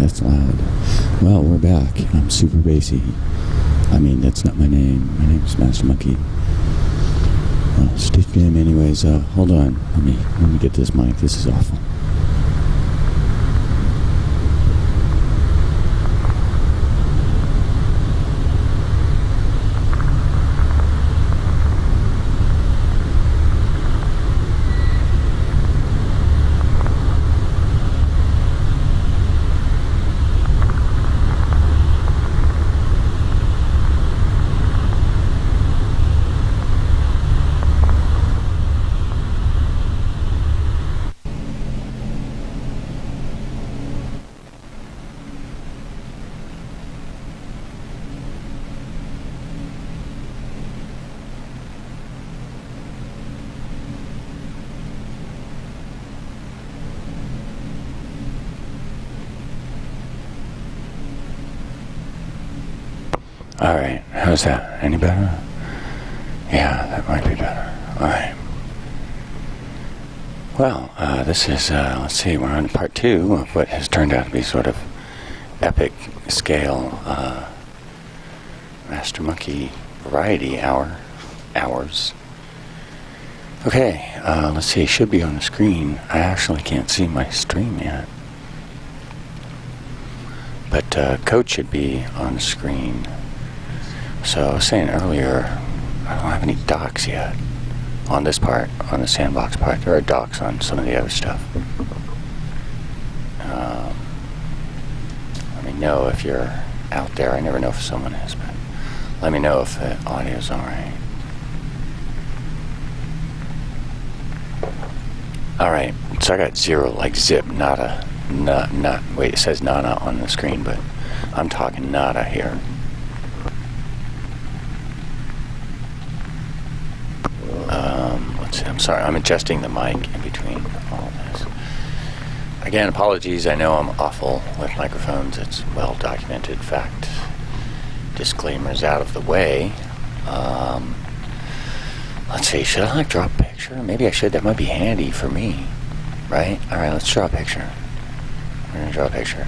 That's loud. Well, we're back. I'm super bassy. I mean, that's not my name. My name's Master Monkey. Well, stupid name anyways. Hold on. Let me get this mic. This is awful. Alright, how's that? Any better? Yeah, that might be better. Alright. Well, this is, let's see, we're on part 2 of what has turned out to be sort of epic scale Master Monkey variety hours. Okay, let's see, it should be on the screen. I actually can't see my stream yet. But code should be on the screen. So I was saying earlier, I don't have any docs yet on this part, on the Sandbox part. There are docs on some of the other stuff. Let me know if you're out there. I never know if someone is, but let me know if the audio's alright. Alright, so I got 0, like zip, nada, not, wait, it says nada on the screen, but I'm talking nada here. Let's see, I'm sorry, I'm adjusting the mic in between all this. Again, apologies, I know I'm awful with microphones, it's well documented fact. Disclaimers out of the way. Let's see, should I draw a picture? Maybe I should, that might be handy for me, right? Alright, let's draw a picture. We're gonna draw a picture.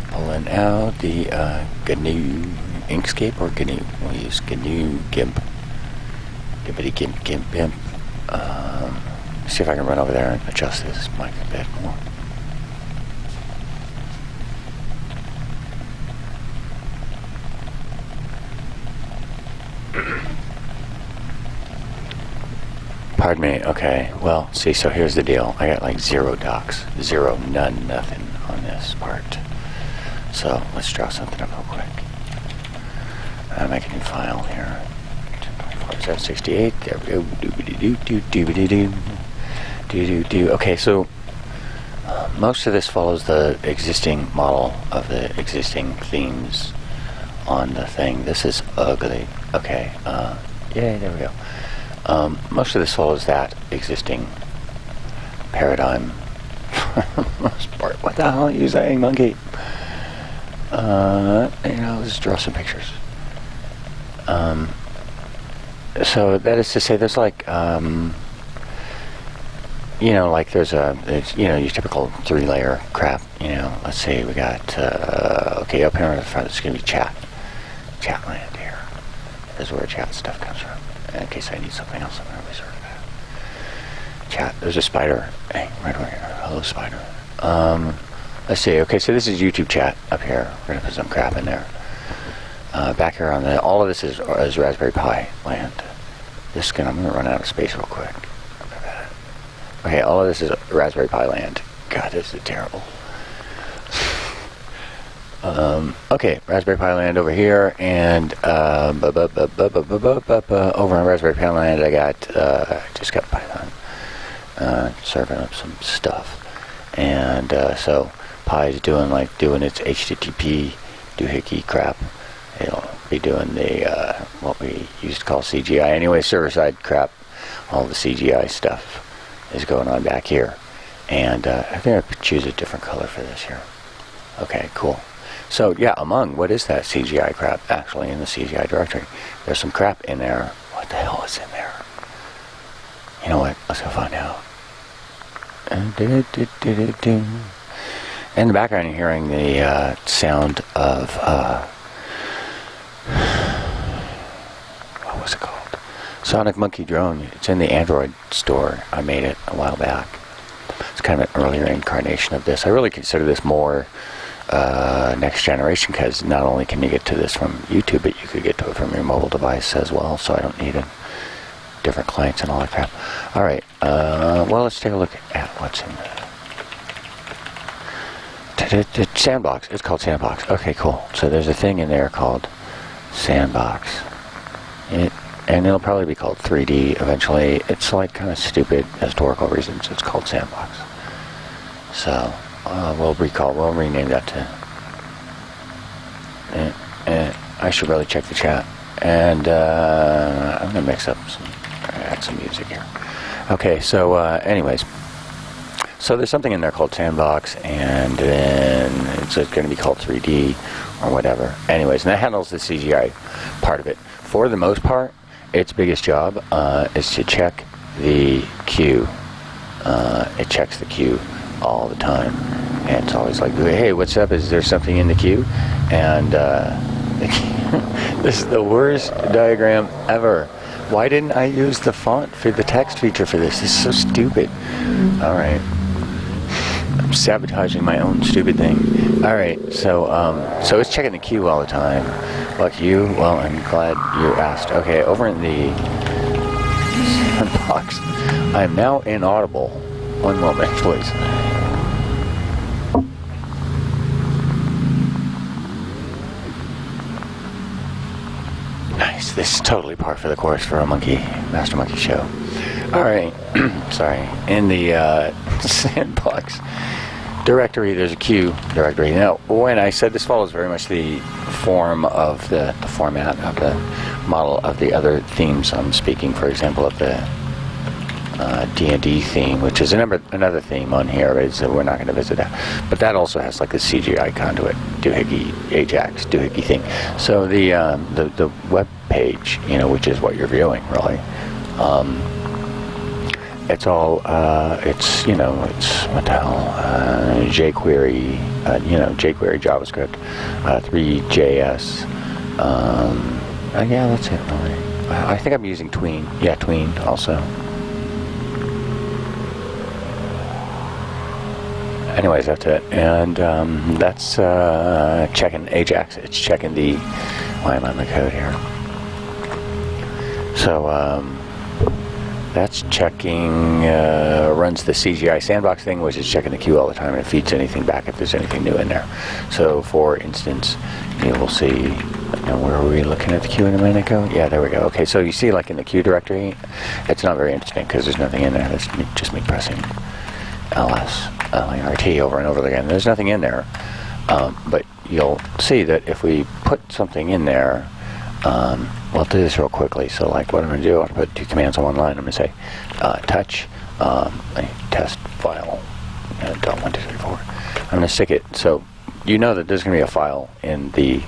Pulling out the GNU Inkscape or GNU. We'll use GNU GIMP. Gimpity GIMP GIMP GIMP. See if I can run over there and adjust this mic a bit more. Pardon me, okay. Well, see, so here's the deal. I got like 0 docs. 0, none, nothing on this part. So, let's draw something up real quick. Make a new file here. 768, there we go. Okay, so most of this follows the existing model of the existing themes on the thing. This is ugly. Okay, yay, there we go. Most of this follows that existing paradigm. Most part. What the hell are you saying, monkey? Let's draw some pictures. So that is to say, there's like, there's your typical 3-layer crap. Let's say we got, okay, up here in the front, it's going to be chat land here. This is where chat stuff comes from. In case I need something else, I'm going to reserve that. Chat, there's a spider. Hey, right over here. Hello, spider. Let's see. Okay, so this is YouTube chat up here. We're going to put some crap in there. Back here on the, all of this is Raspberry Pi land. I'm going to run out of space real quick. Okay, all of this is Raspberry Pi land. God, this is terrible. Okay, Raspberry Pi land over here, and over on Raspberry Pi land, I got just got Python serving up some stuff, and so Pi is doing its HTTP doohickey crap. It'll be doing the what we used to call CGI anyway, server-side crap. All the CGI stuff is going on back here, and I think I could choose a different color for this here. Okay, cool. So yeah, what is that CGI crap actually in the CGI directory? There's some crap in there. What the hell is in there? You know what? Let's go find out. In the background, you're hearing the sound of what was it called? Sonic Monkey Drone. It's in the Android store. I made it a while back. It's kind of an earlier incarnation of this. I really consider this more next generation, because not only can you get to this from YouTube, but you could get to it from your mobile device as well. So I don't need different clients and all that crap. All right. Well, let's take a look at what's in the Sandbox. It's called Sandbox. Okay, cool. So there's a thing in there called Sandbox. And it'll probably be called 3D eventually. It's like kind of stupid historical reasons. It's called Sandbox. So we'll rename that to. I should really check the chat. And I'm gonna add some music here. Okay. So anyways. So there's something in there called Sandbox, and then it's going to be called 3D or whatever. Anyways, and that handles the CGI part of it. For the most part, its biggest job is to check the queue. It checks the queue all the time, and it's always like, "Hey, what's up? Is there something in the queue?" And this is the worst diagram ever. Why didn't I use the font for the text feature for this? This is so stupid. All right. I'm sabotaging my own stupid thing. All right, so it's checking the queue all the time. Lucky you. Well, I'm glad you asked. Okay, over in the Sandbox, I am now inaudible. One moment, please. Nice. This is totally par for the course for a Master Monkey show. All right. Sorry. In the Sandbox directory, there's a queue directory. Now, when I said this follows very much the form of the format of the model of the other themes, I'm speaking, for example, of the D&D theme, which is another theme on here, but we're not going to visit that. But that also has like the CGI conduit, doohickey, Ajax, doohickey thing. So the web page, which is what you're viewing, really. It's all, it's what the hell, jQuery, jQuery JavaScript, Three.js. Yeah, that's it, really. I think I'm using Tween. Yeah, Tween also. Anyways, that's it. And that's checking Ajax. It's checking why am I in the code here? So, that's checking, runs the CGI Sandbox thing, which is checking the queue all the time, and it feeds anything back if there's anything new in there. So, for instance, you will see, where were we looking at the queue in a minute ago? Yeah, there we go. Okay, so you see, like in the queue directory, it's not very interesting because there's nothing in there. That's just me pressing LRT over and over again. There's nothing in there. But you'll see that if we put something in there, we'll do this real quickly. So, like, what I'm going to do, I'll put two commands on one line. I'm going to say touch a test file. .1, 2, 3, 4. I'm going to stick it. So you know that there's going to be a file in the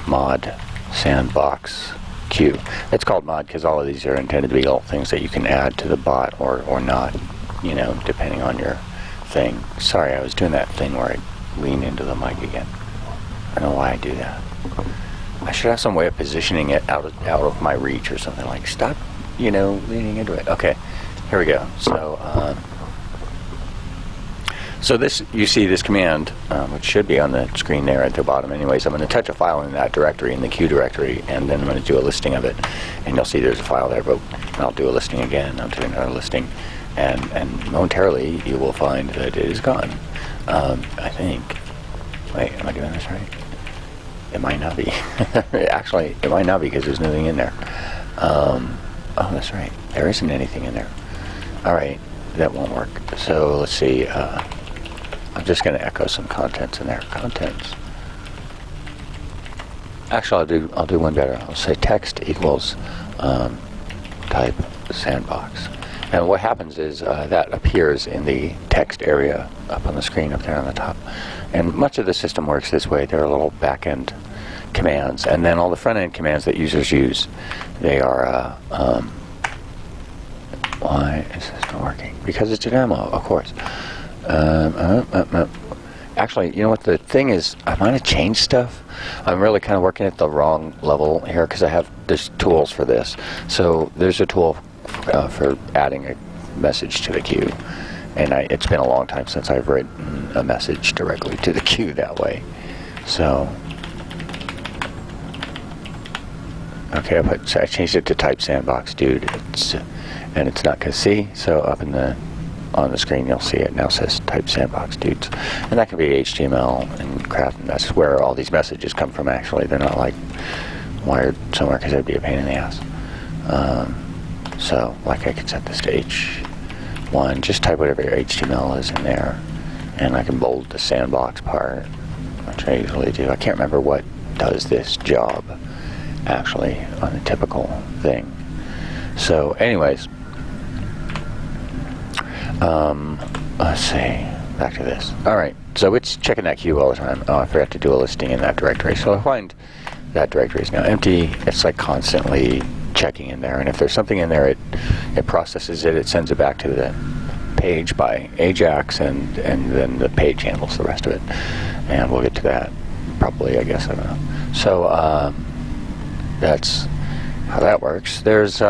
mod Sandbox queue. It's called mod because all of these are intended to be little things that you can add to the bot or not, depending on your thing. Sorry, I was doing that thing where I lean into the mic again. I don't know why I do that. I should have some way of positioning it out of my reach or something, like stop, leaning into it. Okay, here we go. So this, you see this command, which should be on the screen there at the bottom. Anyways, I'm going to touch a file in that directory, in the queue directory, and then I'm going to do a listing of it. And you'll see there's a file there, but I'll do a listing again. I'll do another listing, and momentarily you will find that it is gone. I think. Wait, am I doing this right? It might not be. Actually, it might not be because there's nothing in there. Oh, that's right. There isn't anything in there. All right, that won't work. So let's see. I'm just going to echo some contents in there. Contents. Actually, I'll do one better. I'll say text equals type Sandbox. And what happens is that appears in the text area up on the screen up there on the top. And much of the system works this way. There are little back-end commands, and then all the front-end commands that users use, they are, why is this not working? Because it's a demo, of course. actually, you know what the thing is? I might have changed stuff. I'm really kind of working at the wrong level here because there's tools for this. So there's a tool for adding a message to the queue, and it's been a long time since I've written a message directly to the queue that way. So, okay, I changed it to type Sandbox, dude. And it's not see. So up on the screen you'll see it now says type Sandbox, dudes, and that can be HTML and crap, and that's where all these messages come from. Actually, they're not like wired somewhere because that'd be a pain in the ass. So, like, I can set this to H1, just type whatever your HTML is in there, and I can bold the Sandbox part, which I usually do. I can't remember what does this job actually on a typical thing. So, anyways, let's see, back to this. Alright, so it's checking that queue all the time. Oh, I forgot to do a listing in that directory. So I find that directory is now empty. It's like constantly checking in there, and if there's something in there, it processes it, it sends it back to the page by Ajax, and then the page handles the rest of it. And we'll get to that probably, I guess, I don't know. So that's how that works. There's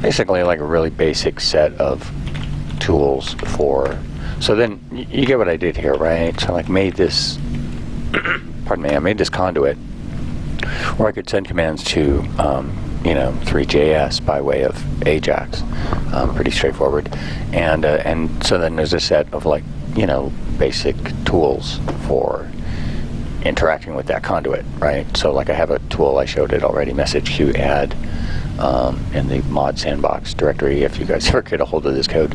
basically like a really basic set of tools for, so then you get what I did here, right? So I made this pardon me, I made this conduit where I could send commands to Three.js by way of Ajax. Pretty straightforward. And so then there's a set of basic tools for interacting with that conduit, right? So like I have a tool, I showed it already, message queue add in the mod Sandbox directory, if you guys ever get a hold of this code.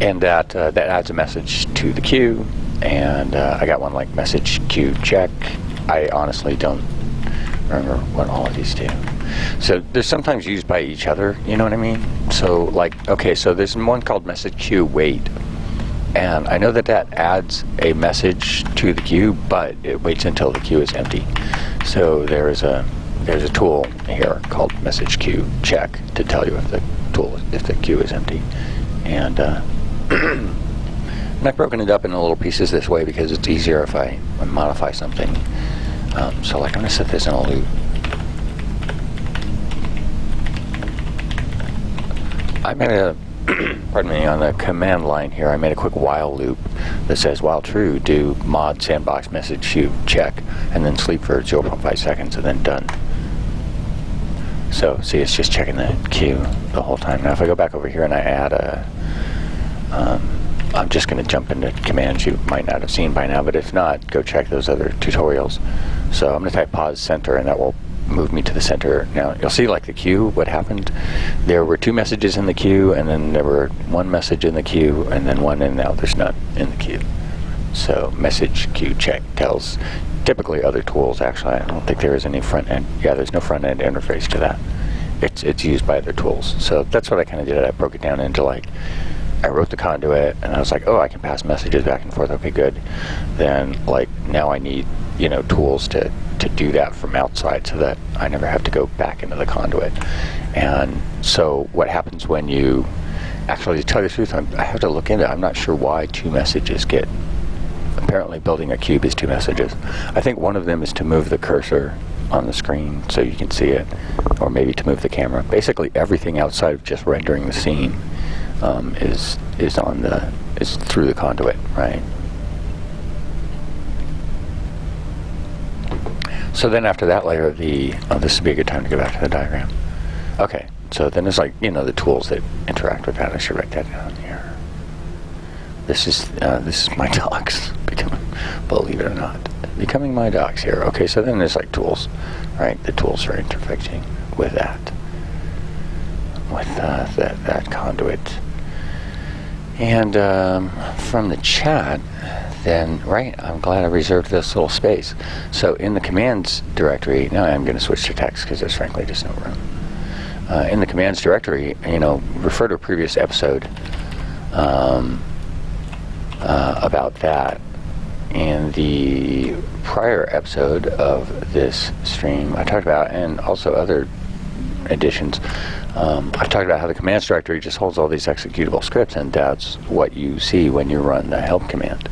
And that adds a message to the queue, and I got one like message queue check. I honestly don't remember what all of these do. So they're sometimes used by each other, you know what I mean? So so there's one called message queue wait, and I know that adds a message to the queue, but it waits until the queue is empty. So there's a tool here called message queue check to tell you if the queue is empty, and I've broken it up into little pieces this way because it's easier if I modify something. So I'm going to set this in a loop. I made pardon me, on the command line here, I made a quick while loop that says, while true, do mod Sandbox message queue check, and then sleep for 0.5 seconds, and then done. So, see, it's just checking the queue the whole time. Now, if I go back over here and I add I'm just going to jump into commands you might not have seen by now, but if not, go check those other tutorials. So I'm going to type pause center, and that will move me to the center. Now, you'll see the queue, what happened. There were two messages in the queue, and then there were one message in the queue, and then one, and now there's none in the queue. So message queue check tells typically other tools. Actually, I don't think there is any front end. Yeah, there's no front end interface to that. It's used by other tools. So that's what I kind of did. I broke it down into I wrote the conduit, and I was like, oh, I can pass messages back and forth. Okay, good. Then now I need tools to do that from outside so that I never have to go back into the conduit. And so what happens when you actually, to tell you the truth, I have to look into it. I'm not sure why two messages get, apparently building a cube is two messages. I think one of them is to move the cursor on the screen so you can see it, or maybe to move the camera. Basically everything outside of just rendering the scene is through the conduit, right? So then after that layer, this would be a good time to go back to the diagram. Okay, so then there's the tools that interact with that. I should write that down here. This is my docs, believe it or not, becoming my docs here. Okay, so then there's tools, right? The tools for interfacing with that conduit. And from the chat, then, right, I'm glad I reserved this little space. So in the commands directory, now I'm going to switch to text because there's frankly just no room. In the commands directory, refer to a previous episode about that. In the prior episode of this stream, I talked about, and also other editions, I've talked about how the commands directory just holds all these executable scripts, and that's what you see when you run the help command.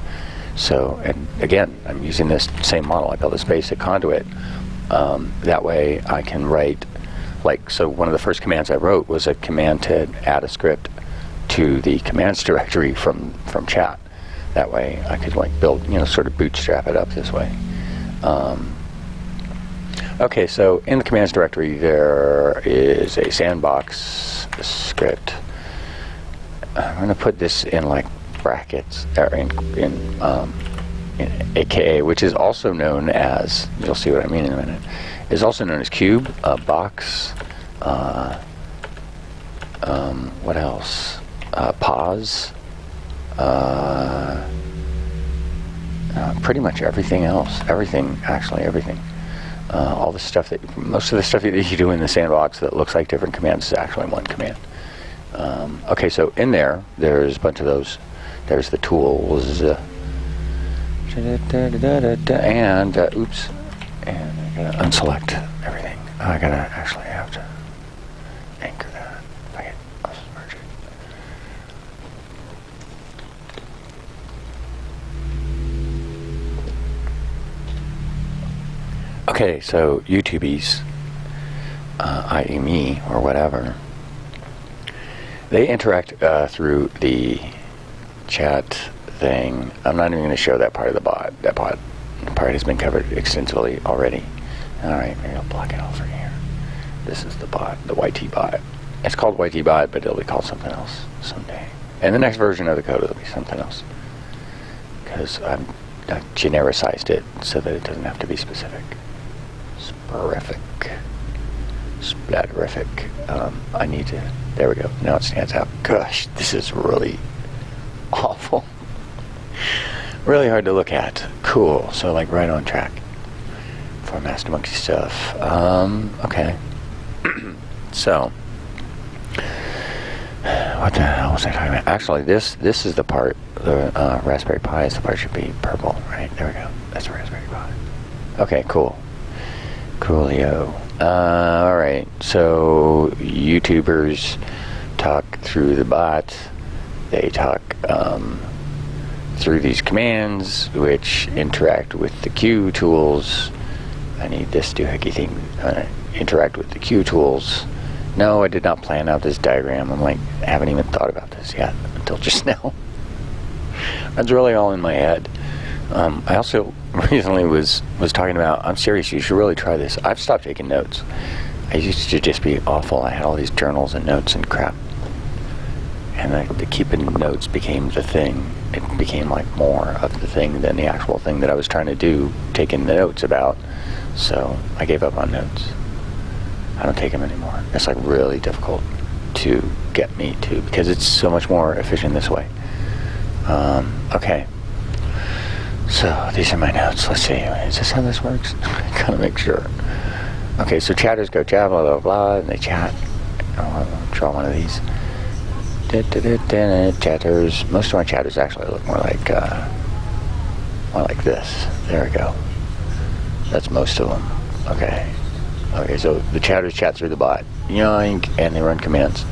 So, and again, I'm using this same model. I built this basic conduit. That way I can write, so one of the first commands I wrote was a command to add a script to the commands directory from chat. That way I could build, sort of bootstrap it up this way. Okay, so in the commands directory there is a Sandbox script. I'm going to put this in brackets, or in AKA, which is also known as, you'll see what I mean in a minute, is also known as cube, box, what else? Pause, pretty much everything else. Everything. All the stuff most of the stuff that you do in the Sandbox that looks like different commands is actually one command. Okay, so in there's a bunch of those. There's the tools, and oops, and I gotta unselect everything. I gotta actually have to anchor that. I'll just merge it. Okay, so YouTubies, i.e. me, or whatever, they interact through the chat thing. I'm not even going to show that part of the bot. That part has been covered extensively already. Alright, maybe I'll block it off right here. This is the bot, the YT bot. It's called YT bot, but it'll be called something else someday. And the next version of the code will be something else. Because I've genericized it so that it doesn't have to be specific. Splatterific. I need to, there we go. Now it stands out. Gosh, this is really awful. Really hard to look at. Cool. So right on track for Master Monkey stuff. Okay. So, what the hell was I talking about? Actually, this is the part. The Raspberry Pi is the part should be purple, right? There we go. That's a Raspberry Pi. Okay, cool. Coolio. All right. So YouTubers talk through the bot. They talk through these commands, which interact with the Q tools. I need this doohickey thing. Interact with the Q tools. No, I did not plan out this diagram. I haven't even thought about this yet until just now. That's really all in my head. I also recently was talking about, I'm serious, you should really try this. I've stopped taking notes. I used to just be awful. I had all these journals and notes and crap. And the keeping notes became the thing. It became more of the thing than the actual thing that I was trying to do, taking the notes about. So I gave up on notes. I don't take them anymore. It's really difficult to get me to, because it's so much more efficient this way. Okay. So these are my notes. Let's see. Is this how this works? Gotta make sure. Okay, so chatters go chat, blah, blah, blah, and they chat. I'll draw one of these. Chatters. Most of my chatters actually look more like this. There we go. That's most of them. Okay. Okay, so the chatters chat through the bot. Yoink, and they run commands.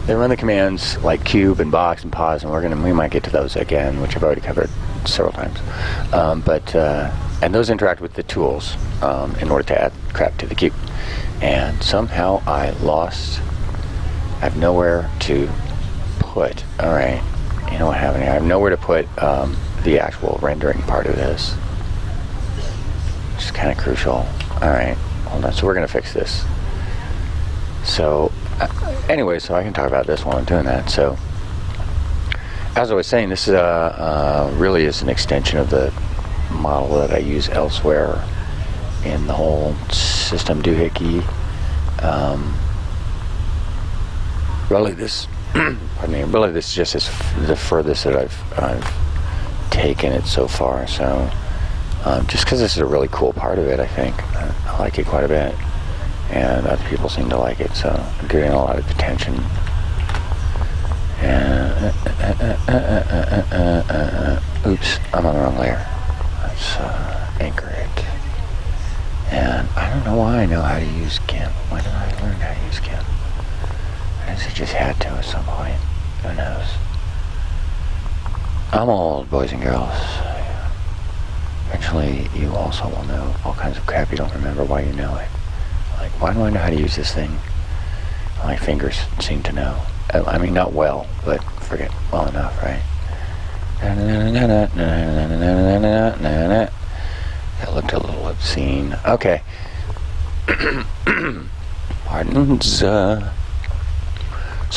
They run the commands like cube and box and pause, and we might get to those again, which I've already covered several times. And those interact with the tools in order to add crap to the cube. And somehow I have nowhere to put. All right, you know what happened here? I have nowhere to put the actual rendering part of this, which is kind of crucial. All right, hold on. So we're gonna fix this. So. Anyway, so I can talk about this while I'm doing that. So, as I was saying, this is really is an extension of the model that I use elsewhere in the whole system doohickey. Really, this, pardon me. Really, this just is the furthest that I've taken it so far. So, just because this is a really cool part of it, I think I like it quite a bit. And other people seem to like it, so I'm getting a lot of attention. And oops, I'm on the wrong layer. Let's anchor it. And I don't know why I know how to use GIMP. When did I learn how to use GIMP? I guess I just had to at some point. Who knows? I'm old, boys and girls. Eventually, you also will know all kinds of crap you don't remember why you know it. Like, why do I know how to use this thing? My fingers seem to know. I mean, not well, but forget well enough, right? That looked a little obscene. Okay. Pardons. So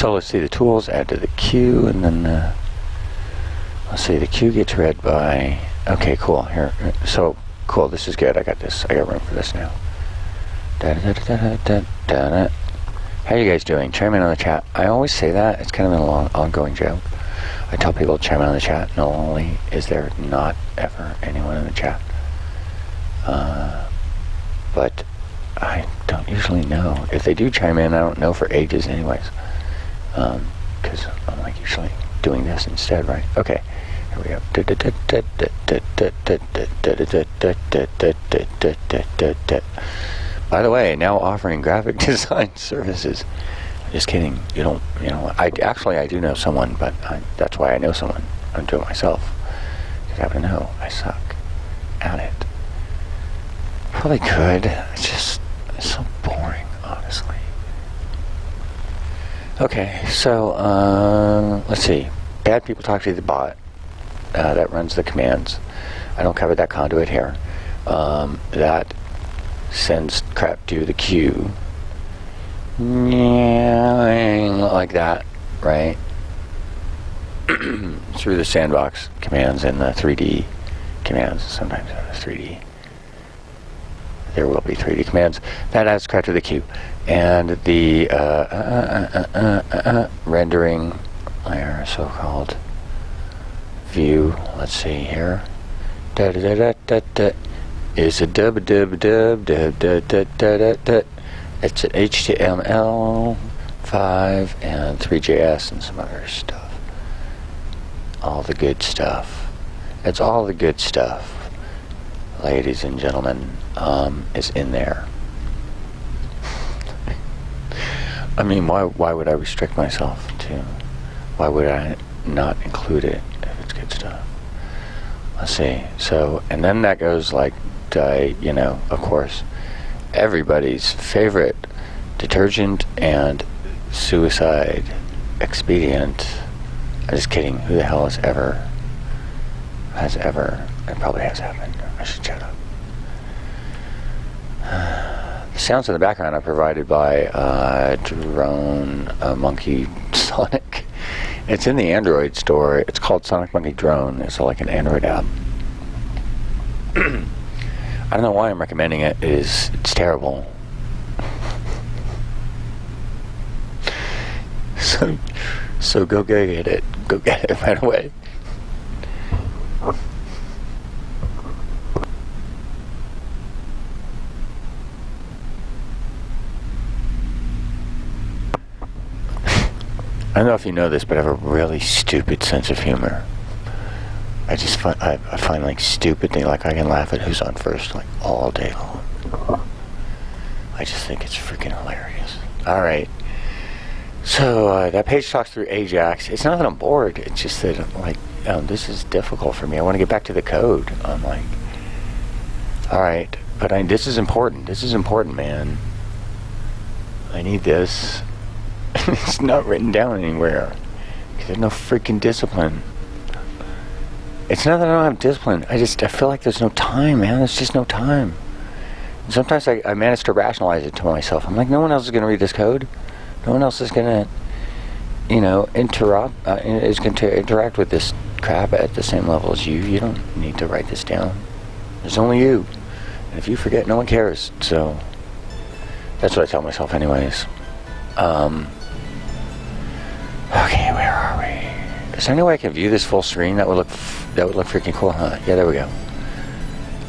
let's see the tools, add to the queue, and then let's see, the queue gets read by... Okay, cool. Here, so cool. This is good. I got this. I got room for this now. How you guys doing? Chime in on the chat. I always say that. It's kind of an ongoing joke. I tell people to chime in on the chat. Not only is there not ever anyone in the chat, but I don't usually know. If they do chime in, I don't know for ages anyways. Because I'm like usually doing this instead, right? Okay. Here we go. By the way, now offering graphic design services. Just kidding. You don't, I do know someone, but that's why I know someone. I don't do it myself. Because I happen to know I suck at it. Probably could. It's so boring, honestly. Okay, so, let's see. Bad people talk to the bot. That runs the commands. I don't cover that conduit here. That sends crap to the queue. Like that, right? Through the Sandbox commands and the 3D commands. Sometimes it's 3D. There will be 3D commands. That adds crap to the queue. And the rendering layer, so-called view, let's see here, is a dub. It's HTML5 and Three.js and some other stuff. All the good stuff. It's all the good stuff, ladies and gentlemen, is in there. I mean, why would I restrict myself to? Why would I not include it if it's good stuff? Let's see. So, and then that goes like, of course, everybody's favorite detergent and suicide expedient. I'm just kidding. Who the hell has ever, it probably has happened. I should shut up. The sounds in the background are provided by Drone Monkey Sonic. It's in the Android store. It's called Sonic Monkey Drone. It's like an Android app. I don't know why I'm recommending it. It's terrible. So go get it. Go get it right away. I don't know if you know this, but I have a really stupid sense of humor. I find like stupid things, like I can laugh at Who's on First like all day long. I just think it's freaking hilarious. Alright. So that page talks through Ajax. It's not that I'm bored, it's just that I'm like, this is difficult for me. I want to get back to the code. I'm like, alright, but this is important. This is important, man. I need this. It's not written down anywhere. There's no freaking discipline. It's not that I don't have discipline. I feel like there's no time, man. There's just no time. And sometimes I manage to rationalize it to myself. I'm like, no one else is going to read this code. No one else is going to, is going to interact with this crap at the same level as you. You don't need to write this down. There's only you. And if you forget, no one cares. So that's what I tell myself anyways. Okay, where are we? Is there any way I can view this full screen? That would look freaking cool, huh? Yeah, there we go.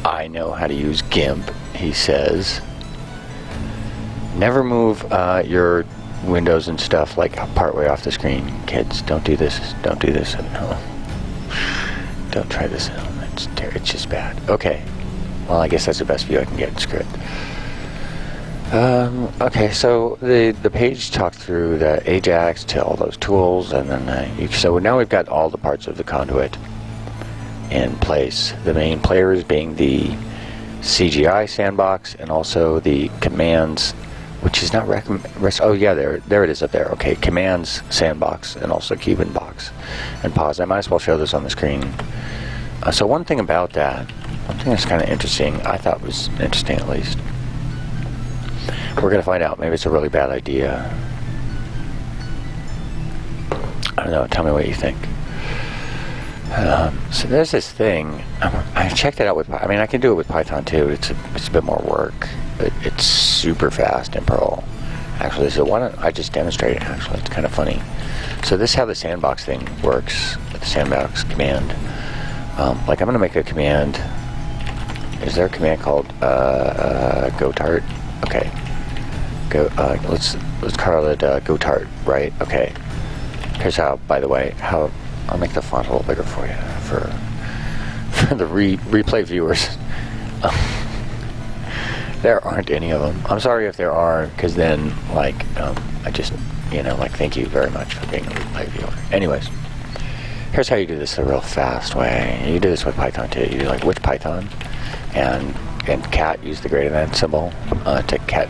I know how to use GIMP, he says. Never move your windows and stuff like partway off the screen. Kids, don't do this. Don't do this. No. Don't try this at home. It's just bad. Okay. Well, I guess that's the best view I can get. Screw it. Okay, so the page talked through the Ajax to all those tools, and then so now we've got all the parts of the conduit in place. The main players being the CGI sandbox, and also the commands, which is not oh yeah, there it is up there. Okay, commands sandbox, and also Cuban box and pause. I might as well show this on the screen. So one thing about that, one thing that's kind of interesting, I thought was interesting at least. We're going to find out. Maybe it's a really bad idea. I don't know. Tell me what you think. So there's this thing. I checked it out with. I mean, I can do it with Python too. It's a bit more work, but it's super fast in Perl. Actually, so why don't I just demonstrate it? Actually, it's kind of funny. So this is how the sandbox thing works. The sandbox command. Like I'm going to make a command. Is there a command called gotart? Okay. Let's call it gotart, right? Okay. Here's how. By the way, how I'll make the font a little bigger for you for the replay viewers. There aren't any of them. I'm sorry if there are, because then like I just like thank you very much for being a replay viewer. Anyways, here's how you do this a real fast way. You do this with Python too. You do like which Python and cat, use the greater than symbol to cat,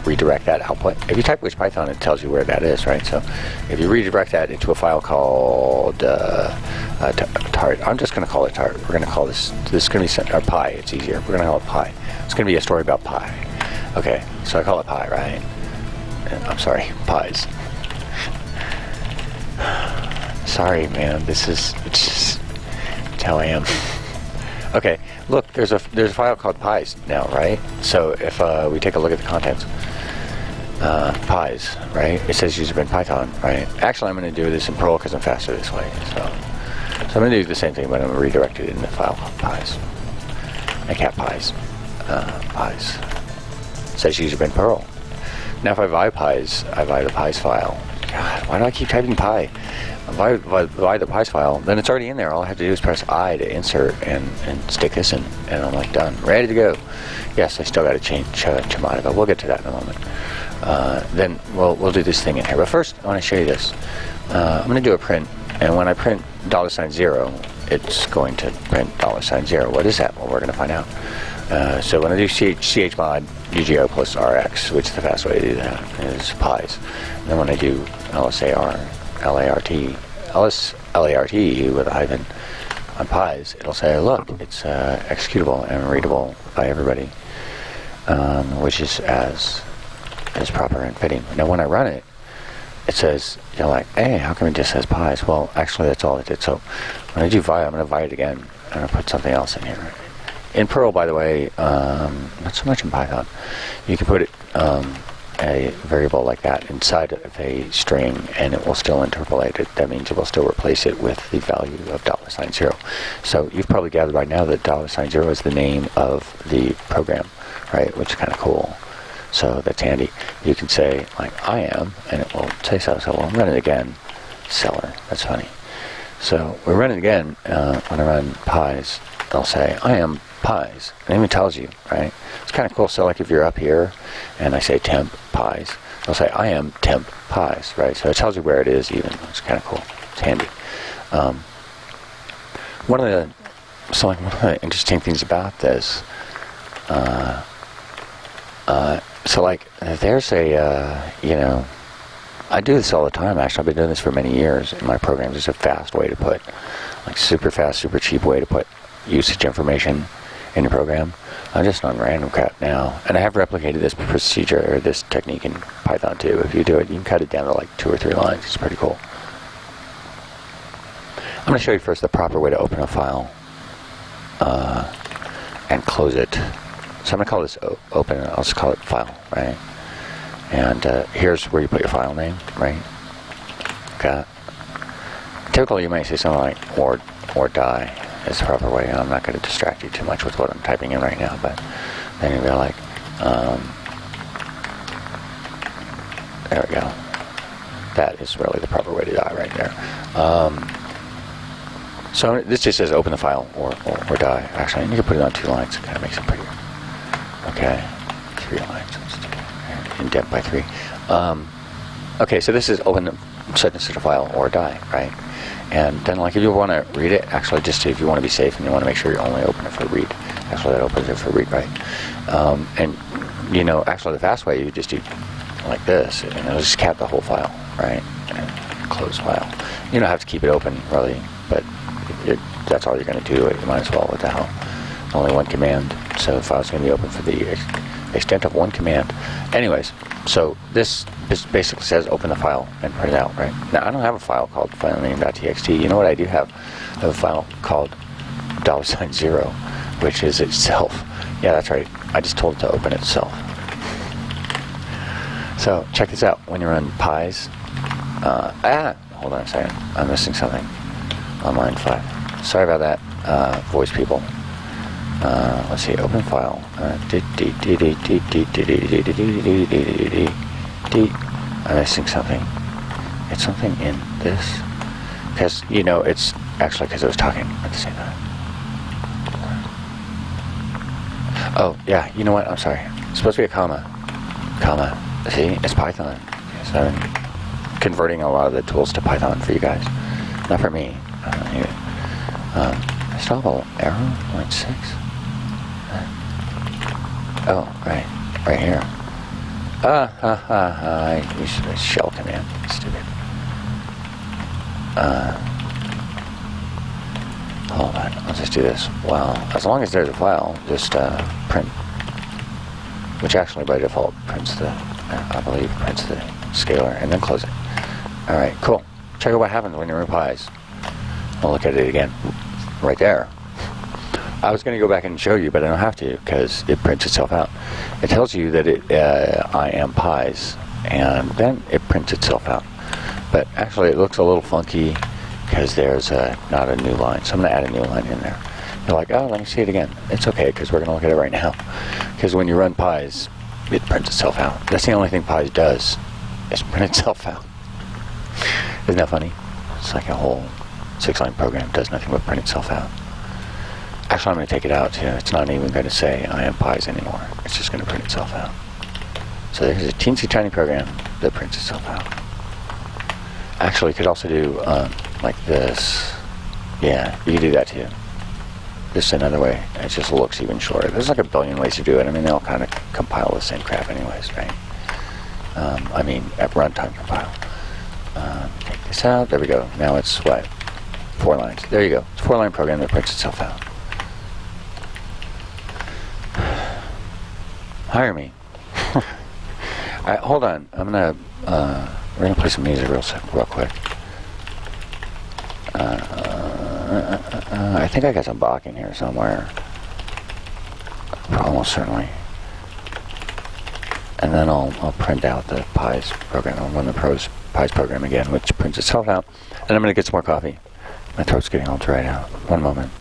redirect that output. If you type which Python, it tells you where that is, right? So if you redirect that into a file called tart, I'm just going to call it tart. We're going to call this is going to be pi. It's easier. We're going to call it pi. It's going to be a story about pi. Okay, so I call it pi, right? I'm sorry, pies. Sorry, man. It's just how I am. Okay, look, there's a file called pies now, right? So if we take a look at the contents, pies, right? It says user bin Python, right? Actually, I'm going to do this in Perl because I'm faster this way. So I'm going to do the same thing, but I'm going to redirect it in the file called pies. And cat pies, pies. It says user bin Perl. Now if I buy pies, I buy the pies file. God, why do I keep typing pi? If I buy the pies file, then it's already in there. All I have to do is press I to insert and stick this in, and I'm like done, ready to go. Yes, I still got to change Chimata, but we'll get to that in a moment. Then we'll do this thing in here. But first, I want to show you this. I'm going to do a print, and when I print $0, it's going to print $0. What is that? Well, we're going to find out. So when I do chmod UGO plus RX, which is the fast way to do that, is pies. And then when I do LART with a hyphen on pies, it'll say, look, it's executable and readable by everybody, which is as proper and fitting. Now when I run it, it says, like, hey, how come it just says pies? Well, actually, that's all it did. So when I do vi, I'm going to vi it again. I'm going to put something else in here. In Perl, by the way, not so much in Python, you can put it a variable like that inside of a string, and it will still interpolate it. That means it will still replace it with the value of $0. So you've probably gathered right now that $0 is the name of the program, right? Which is kind of cool. So that's handy. You can say, like, I am, and it will say so. So we'll run it again. Seller. That's funny. So we run it again. When I run pies, it'll say, I am pies. And it even tells you, right? It's kind of cool. So like if you're up here and I say temp pies, it'll say I am temp pies, right? So it tells you where it is even. It's kind of cool. It's handy. One of the interesting things about this, so like there's a, I do this all the time actually. I've been doing this for many years in my programs. It's a fast way to put, like super fast, super cheap way to put usage information in your program. I'm just on random cut now, and I have replicated this procedure or this technique in Python too. If you do it, you can cut it down to like 2 or 3 lines. It's pretty cool. I'm going to show you first the proper way to open a file and close it. So I'm going to call this open, and I'll just call it file, right? And here's where you put your file name, right? Okay. Typically, you might say something like or die. Is the proper way. I'm not going to distract you too much with what I'm typing in right now, but then you'll be like, there we go. That is really the proper way to die right there. So this just says open the file or die. Actually, you can put it on 2 lines. It kind of makes it prettier. Okay, 3 lines. Let's do indent by 3. Okay, so this is open the sentence to the file or die, right? And then, like, if you want to read it, actually, just if you want to be safe and you want to make sure you only open it for read, actually, that opens it for read, right? And, you know, actually, the fast way, you just do like this, and it'll just cap the whole file, right? And close file. You don't have to keep it open, really, but that's all you're going to do. You might as well. What the hell? Only one command, so the file's going to be open for the extent of one command. Anyways, so this basically says open the file and print it out, right? Now, I don't have a file called filename.txt. You know what I do have? I have a file called $0, which is itself. Yeah, that's right. I just told it to open itself. So check this out. When you run pies, hold on a second. I'm missing something on line 5. Sorry about that, voice people. Let's see, open file. I'm missing something. It's something in this. Because, you know, it's actually because I was talking at the same time. Oh, yeah, you know what? I'm sorry. It's supposed to be a comma. Comma. See, it's Python. So I'm converting a lot of the tools to Python for you guys. Not for me. I still have an arrow, line 6. Oh, right here. I used a shell command. Stupid. Hold on, I'll just do this. Well, as long as there's a file, just print, which actually by default prints the, I believe, prints the scalar, and then close it. All right, cool. Check out what happens when you run pies. I'll look at it again. Right there. I was going to go back and show you, but I don't have to because it prints itself out. It tells you that I am pies, and then it prints itself out. But actually, it looks a little funky because there's not a new line. So I'm going to add a new line in there. You're like, oh, let me see it again. It's okay because we're going to look at it right now. Because when you run pies, it prints itself out. That's the only thing pies does is print itself out. Isn't that funny? It's like a whole 6-line program does nothing but print itself out. Actually, I'm going to take it out too. It's not even going to say I am pies anymore. It's just going to print itself out. So there's a teensy tiny program that prints itself out. Actually, you could also do like this. Yeah, you can do that too. This is another way. It just looks even shorter. There's like a billion ways to do it. I mean, they all kind of compile the same crap anyways, right? I mean, at runtime compile. Take this out. There we go. Now it's what? 4 lines. There you go. It's a 4-line program that prints itself out. Hire me. Alright, hold on. I'm gonna we're gonna play some music real quick. I think I got some Bach in here somewhere. Almost certainly. And then I'll print out the pies program. I'll run the pies program again, which prints itself out. And I'm gonna get some more coffee. My throat's getting all dried out. One moment.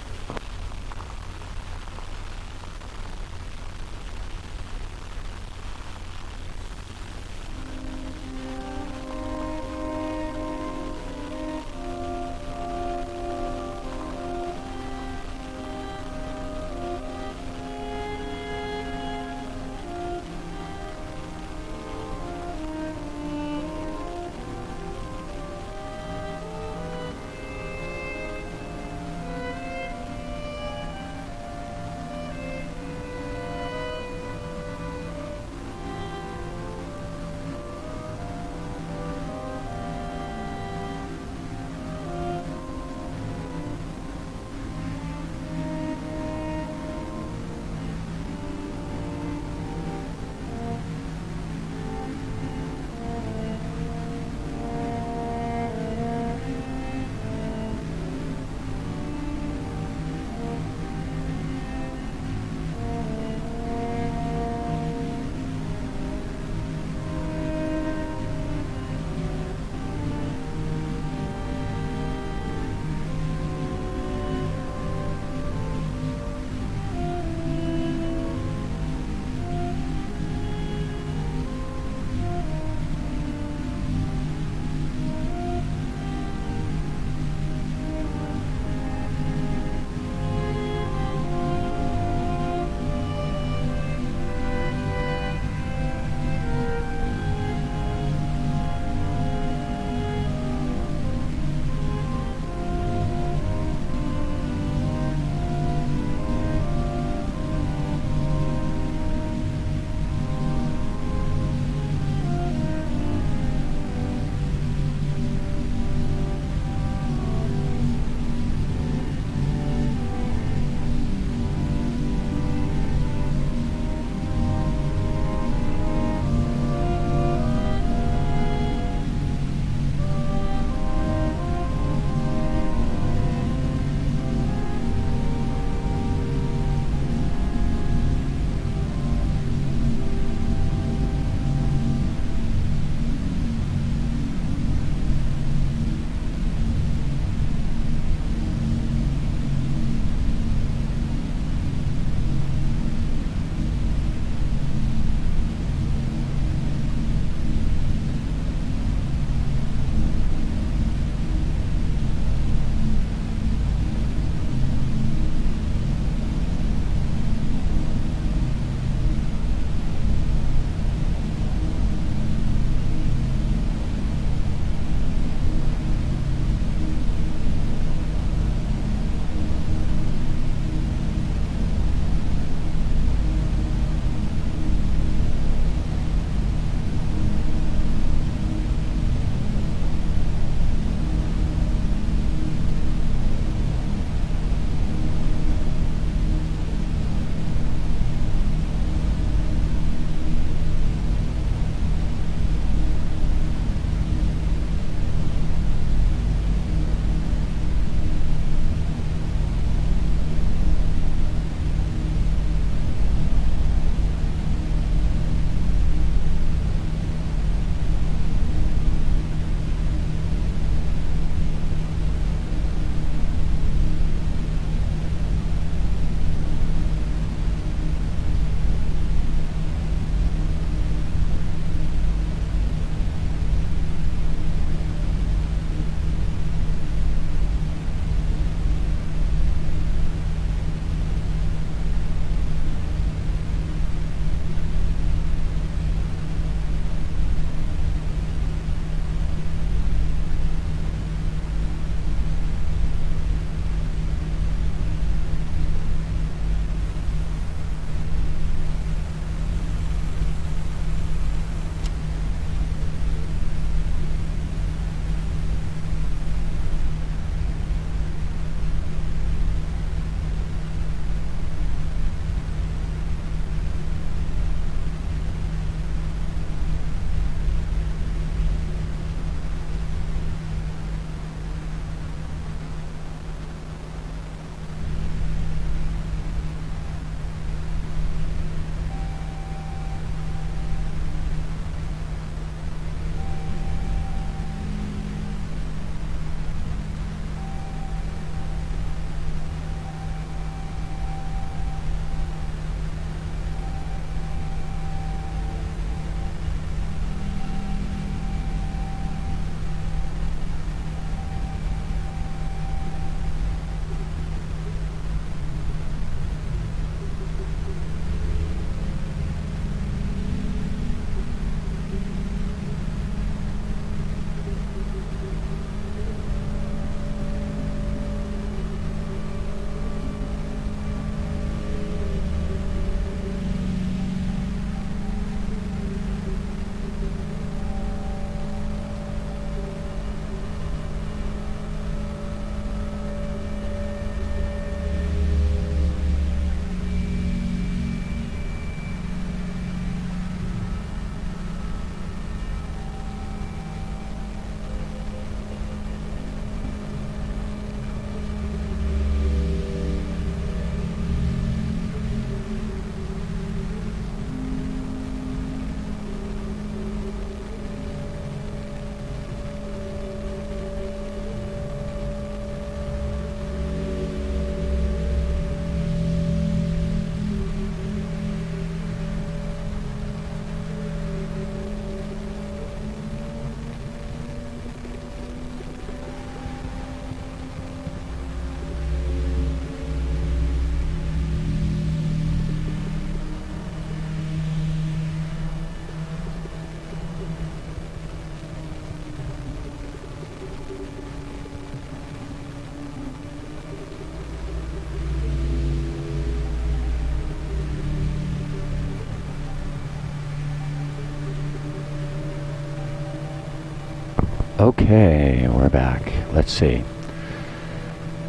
Okay, we're back. Let's see.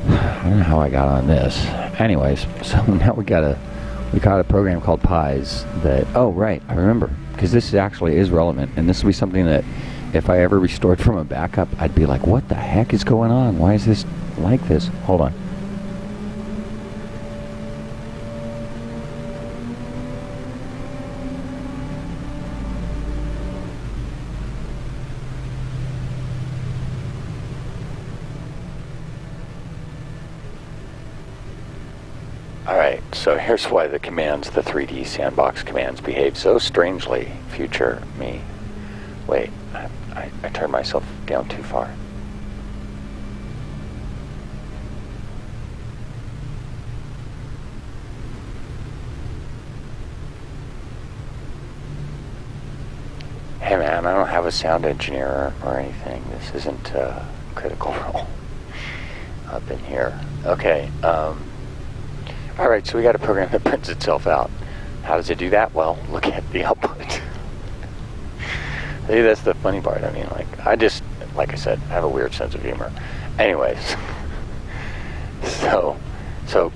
I don't know how I got on this. Anyways, so now we got a program called Pies that, oh right, I remember, because this actually is relevant, and this would be something that if I ever restored from a backup, I'd be like, what the heck is going on? Why is this like this? Hold on. Alright, so here's why the commands, the 3D Sandbox commands, behave so strangely. Future me. Wait, I turned myself down too far. Hey man, I don't have a sound engineer or anything. This isn't a critical role up in here. Okay, alright, so we got a program that prints itself out. How does it do that? Well, look at the output. See, that's the funny part. I mean, like I said, I have a weird sense of humor. Anyways, so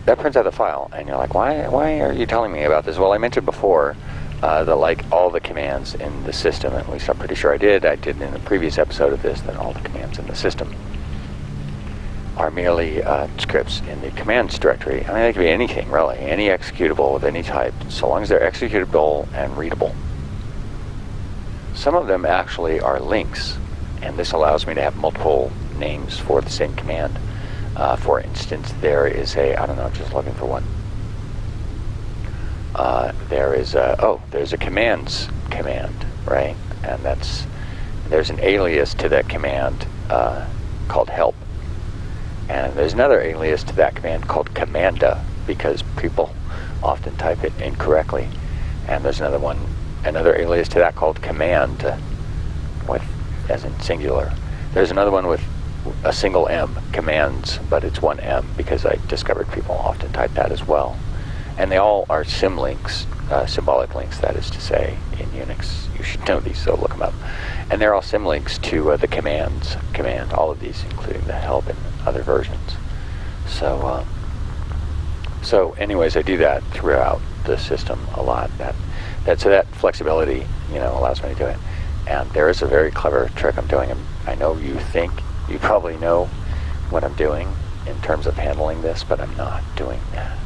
that prints out the file, and you're like, why are you telling me about this? Well, I mentioned before that like all the commands in the system, at least I'm pretty sure I did in a previous episode of this, that all the commands in the system are merely scripts in the commands directory. I mean, they can be anything, really, any executable of any type, so long as they're executable and readable. Some of them actually are links, and this allows me to have multiple names for the same command. For instance, there is I don't know, just looking for one. There's a commands command, right? And there's an alias to that command called help. And there's another alias to that command called commanda, because people often type it incorrectly. And there's another alias to that called command, as in singular. There's another one with a single M, commands, but it's one M, because I discovered people often type that as well. And they all are symlinks, symbolic links, that is to say, in Unix. You should know these, so look them up. And they're all symlinks to the command, all of these, including the help and other versions. So anyways, I do that throughout the system a lot. So that flexibility, allows me to do it. And there is a very clever trick I'm doing. I know you probably know what I'm doing in terms of handling this, but I'm not doing that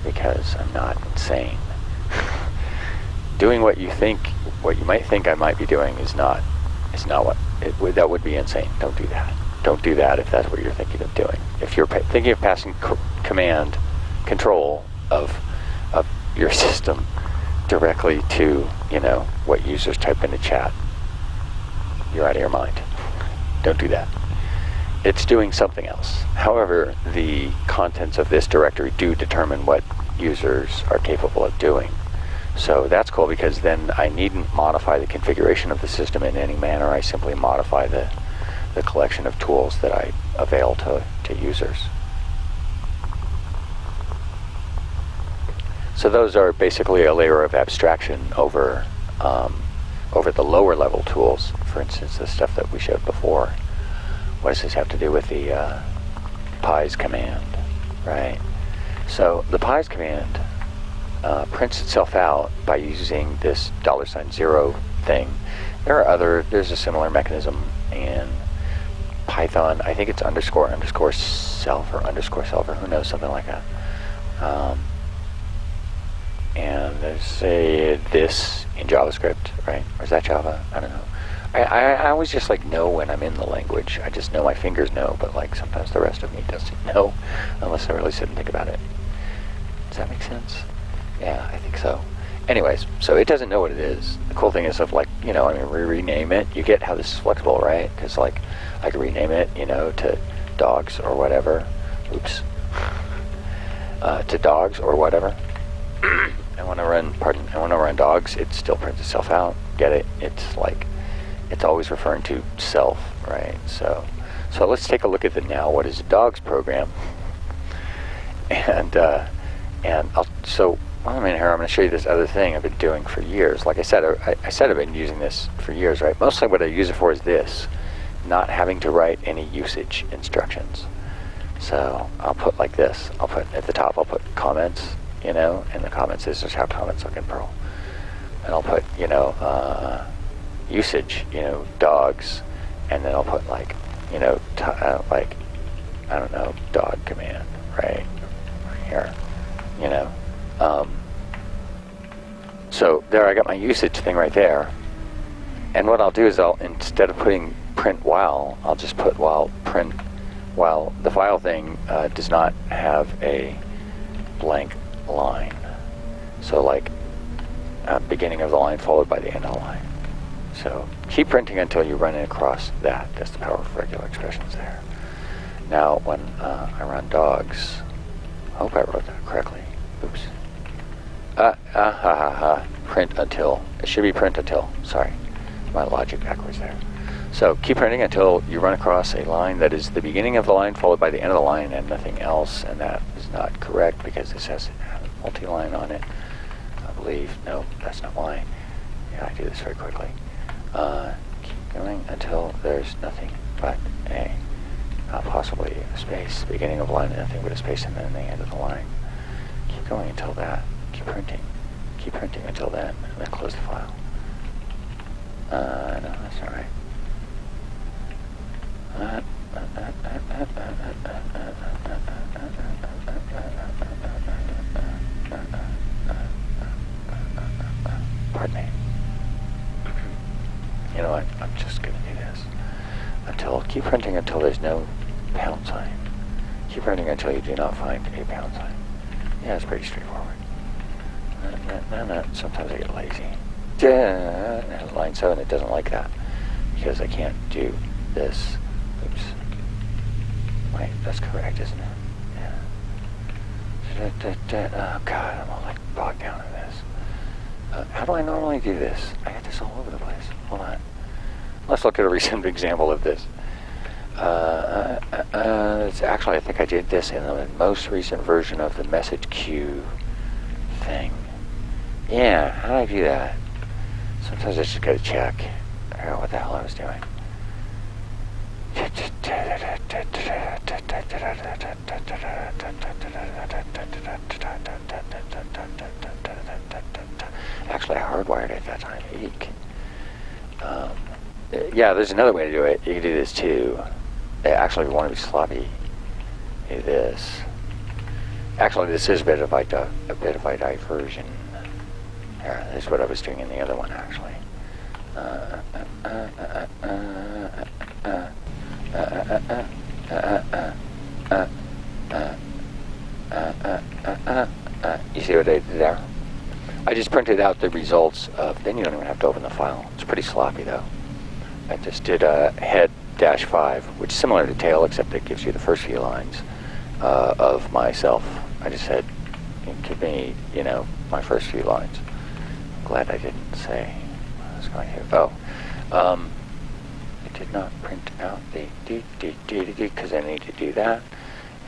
because I'm not insane. Doing what you might think I might be doing is not that would be insane. Don't do that. Don't do that if that's what you're thinking of doing. If you're thinking of passing control of your system directly to, what users type into chat, you're out of your mind. Don't do that. It's doing something else. However, the contents of this directory do determine what users are capable of doing. So that's cool, because then I needn't modify the configuration of the system in any manner. I simply modify the collection of tools that I avail to users. So those are basically a layer of abstraction over the lower level tools. For instance, the stuff that we showed before. What does this have to do with the pies command, right? So the pies command prints itself out by using this $0 thing. There's a similar mechanism in Python. I think it's __self or _self, or who knows, something like that. And there's this in JavaScript, right? Or is that Java? I don't know. I always just know when I'm in the language. I just know my fingers know, but sometimes the rest of me doesn't know unless I really sit and think about it. Does that make sense? Yeah, I think so. Anyways, so it doesn't know what it is. The cool thing is rename it. You get how this is flexible, right? Because I could rename it, to dogs or whatever. Oops. To dogs or whatever. And when I run dogs, it still prints itself out. Get it? It's always referring to self, right? So let's take a look at the now what is dogs program. And I'm going to show you this other thing I've been doing for years. Like I said, I've been using this for years, right? Mostly what I use it for is this. not having to write any usage instructions. So I'll put like this. I'll put at the top, I'll put comments, and the comments is just how comments look in Perl. And I'll put, usage, dogs, and then I'll put like, like, I don't know, dog command, right here, So there I got my usage thing right there. And what I'll do is instead of putting print while, I'll just put while print while the file thing does not have a blank line. So like beginning of the line followed by the end of the line. So keep printing until you run across that. That's the power of regular expressions there. Now when I run dogs, I hope I wrote that correctly. Oops. Print until. It should be print until. Sorry. My logic backwards there. So keep printing until you run across a line that is the beginning of the line followed by the end of the line and nothing else, and that is not correct because this has a multi-line on it, I believe. No, that's not why. Yeah, I do this very quickly. Keep going until there's nothing but a, possibly a space, beginning of the line and nothing but a space, and then the end of the line. Keep going until that. Keep printing until then, and then close the file. No, that's not right. Pardon me. You know what? I'm just going to do this. Keep printing until there's no pound sign. Keep printing until you do not find a pound sign. Yeah, it's pretty straightforward. Sometimes I get lazy. Line 7, it doesn't like that because I can't do this. Oops. Wait, that's correct, isn't it? Yeah. Oh God, I'm all like bogged down in this. How do I normally do this? I got this all over the place. Hold on. Let's look at a recent example of this. It's actually, I think I did this in the most recent version of the message queue thing. Yeah, how do I do that? Sometimes I just gotta check. I forgot what the hell I was doing. Actually, I hardwired it at that time. Eek. Yeah, there's another way to do it. You can do this too. Actually, if you want to be sloppy, do this. Actually, this is a bit of a diversion. Here, this is what I was doing in the other one, actually. You see what I did there? I just printed out the results of, then you don't even have to open the file. It's pretty sloppy though. I just did a head-5, which is similar to tail, except it gives you the first few lines of myself. I just said, give me, my first few lines. Glad I didn't say what I was going to. It did not print out the because I need to do that.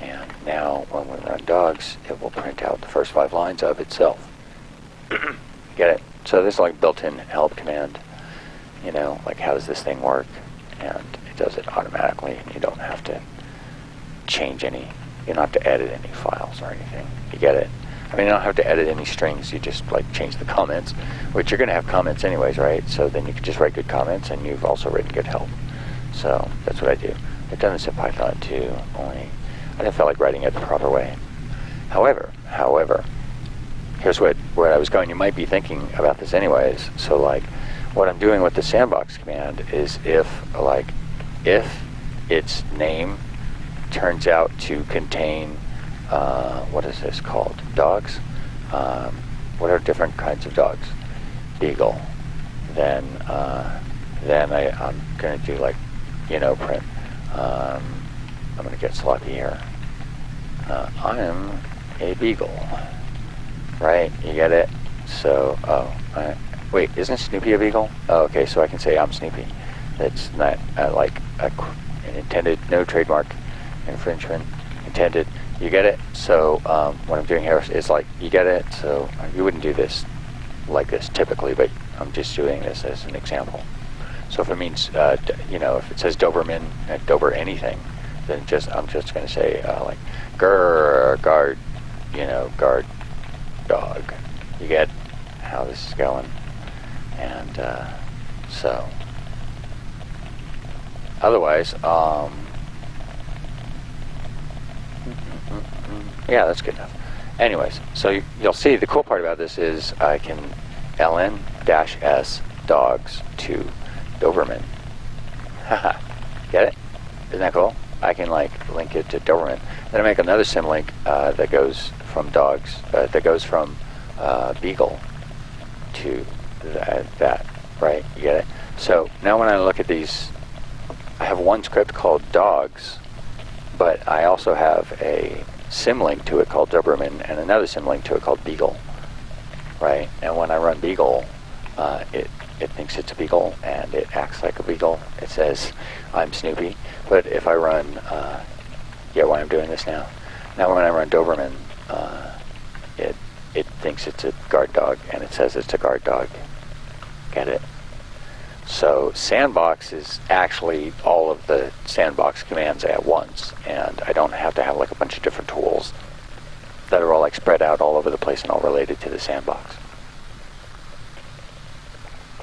And now when we run dogs, it will print out the first 5 lines of itself. Get it? So this is like built-in help command. Like how does this thing work? And it does it automatically, and you don't have to change any. You don't have to edit any files or anything. You get it? I mean, you don't have to edit any strings. You just change the comments, which you're going to have comments anyways, right? So then you can just write good comments, and you've also written good help. So that's what I do. I've done this in Python too. Only I didn't feel like writing it the proper way. However, here's where I was going. You might be thinking about this anyways. So what I'm doing with the sandbox command is if its name turns out to contain what is this called? Dogs? What are different kinds of dogs? Beagle. Then I'm going to do print. I'm going to get sloppy here. I'm a beagle. Right? You get it? So, wait, isn't Snoopy a beagle? Oh, okay, so I can say I'm Snoopy. That's not an intended, no trademark infringement intended. You get it? So what I'm doing here is you get it? So you wouldn't do this like this typically, but I'm just doing this as an example. So if it means, if it says Doberman, Dober anything, then I'm just going to say like grr, guard, guard dog. You get how this is going, and so otherwise, yeah, that's good enough. Anyways, so you'll see the cool part about this is I can ln-s dogs to Doberman. Haha, get it? Isn't that cool? I can link it to Doberman. Then I make another symlink that goes from dogs, that goes from Beagle to that, right? You get it? So now when I look at these, I have one script called dogs, but I also have a symlink to it called Doberman and another symlink to it called Beagle, right? And when I run Beagle, it thinks it's a beagle and it acts like a beagle. It says I'm Snoopy. But if I run, why I'm doing this now. Now when I run Doberman, it thinks it's a guard dog and it says it's a guard dog. Get it? So Sandbox is actually all of the Sandbox commands at once, and I don't have to have a bunch of different tools that are all spread out all over the place and all related to the Sandbox.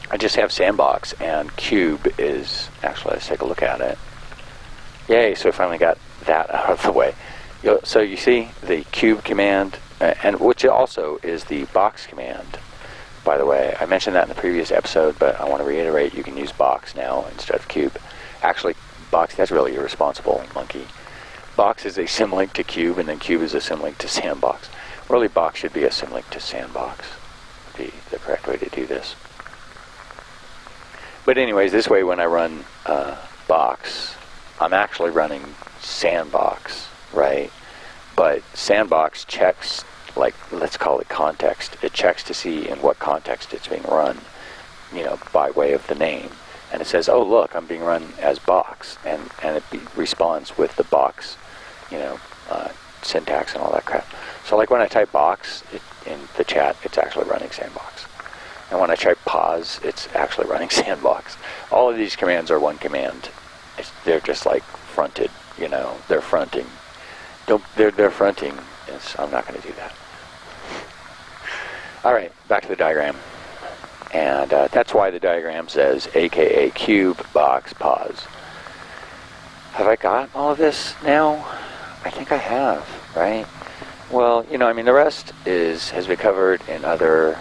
I just have Sandbox, and Cube is, actually, let's take a look at it. Yay, so I finally got that out of the way. So you see the Cube command, and which also is the box command, by the way. I mentioned that in the previous episode, but I want to reiterate, you can use box now instead of Cube. Actually, box, that's really irresponsible, monkey. Box is a symlink to Cube, and then Cube is a symlink to Sandbox. Really, box should be a symlink to Sandbox, would be the correct way to do this. But anyways, this way when I run box, I'm actually running Sandbox, right? But Sandbox checks, let's call it context. It checks to see in what context it's being run, by way of the name. And it says, oh, look, I'm being run as box. And it responds with the box, syntax and all that crap. So when I type box in the chat, it's actually running Sandbox. And when I type pause, it's actually running Sandbox. All of these commands are one command. They're just fronted, they're fronting. They're fronting. I'm not going to do that. All right, back to the diagram. And that's why the diagram says AKA cube, box, pause. Have I got all of this now? I think I have, right? Well, the rest has been covered in other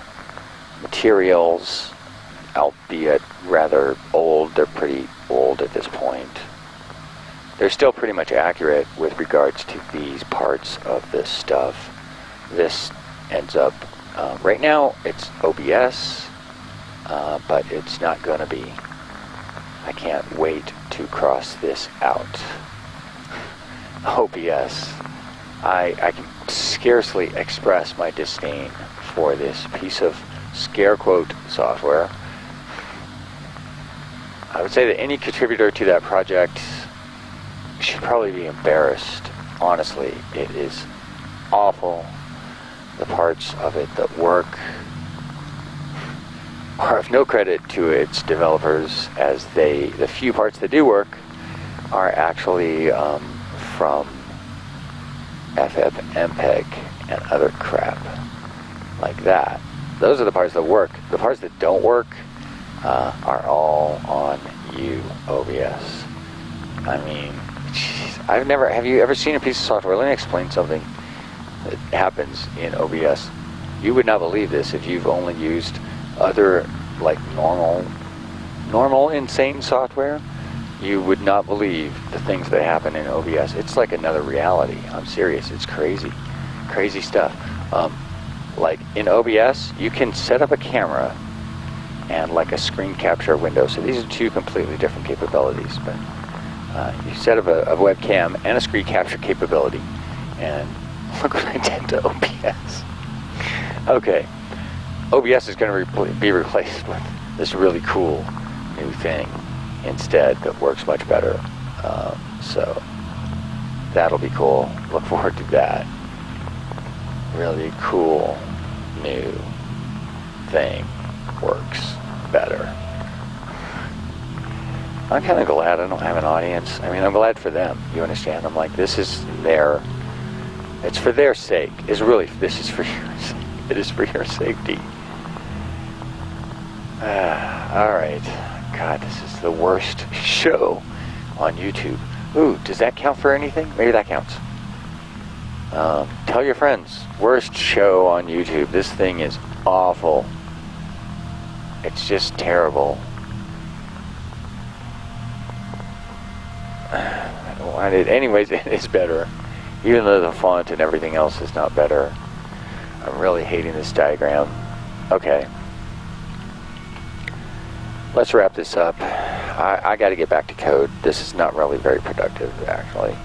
materials, albeit rather old. They're pretty old at this point. They're still pretty much accurate with regards to these parts of this stuff. This ends up, right now it's OBS, but it's not going to be. I can't wait to cross this out. OBS. I can scarcely express my disdain for this piece of scare quote software. I would say that any contributor to that project should probably be embarrassed. Honestly, it is awful. The parts of it that work are of no credit to its developers, as the few parts that do work are actually from FFmpeg and other crap like that. Those are the parts that work. The parts that don't work are all on you, OBS. Geez, have you ever seen a piece of software? Let me explain something that happens in OBS. You would not believe this if you've only used other, normal insane software. You would not believe the things that happen in OBS. It's like another reality. I'm serious. It's crazy. Crazy stuff. In OBS, you can set up a camera and a screen capture window. So these are two completely different capabilities. But you set up a webcam and a screen capture capability. And look what I did to OBS. Okay. OBS is going to be replaced with this really cool new thing instead that works much better. So that'll be cool. Look forward to that. Really cool new thing works better. I'm kind of glad I don't have an audience. I mean, I'm glad for them. You understand? I'm like, this is it's for their sake. This is for your sake. It is for your safety. Alright. God, this is the worst show on YouTube. Ooh, does that count for anything? Maybe that counts. Tell your friends. Worst show on YouTube. This thing is awful. It's just terrible. I don't want it. Anyways, it is better. Even though the font and everything else is not better. I'm really hating this diagram. Okay. Let's wrap this up. I got to get back to code. This is not really very productive, actually.